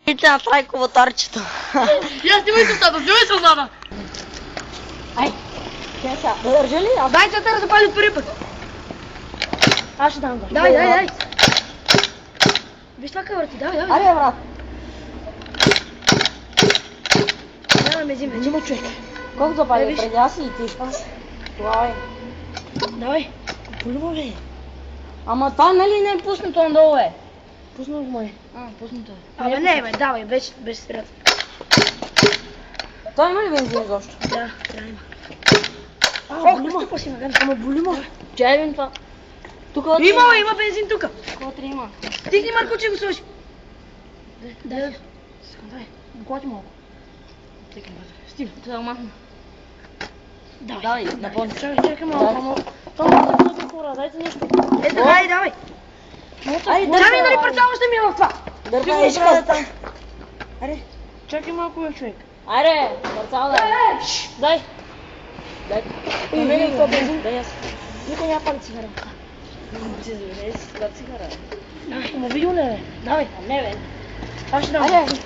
Идите направи коватарчето. Я снимай с устата, снимай с устата! Ай, тя сега, да държа ли? Дай центъра да запали от първи път. Аз ще дам да. Дай. Виж това къвърти, давай. Аре, брат. Няма мезим, Взима човек. Колко запали? Виж. Преди аз и ти. Това е. Давай. Полюбо ли? Ама това нали не е пуснато надолу е? Пуснал го май. Пуснато е. Абе не, бе, давай, без спират. Това има ли бензин изобщо? Да, трябва има. Ох, Ох, какво си маган? Ама боли ма. Чай бе това. Тук Има бензин тук. Вътре има. Стигни, Марко, че го сложи. Дай. Глати малко. Стигни, вътре. Стига, това махна. Давай, напълни. Чакай малко. Това може да бъде хора, дайте нещо. Давай. Айде, Дами, нали парцално ще ми е в това? Дърпа ешка там. Аре, чакай малко, бе, човек. Айде, парцал дай. Дай. Ей, Дай, какво бензин? дай аз. Никой няма пали цигара. Ти заведеш си цигара. Ама видео ли, бе? Давай. Не бе. Аз ще дам. Айде.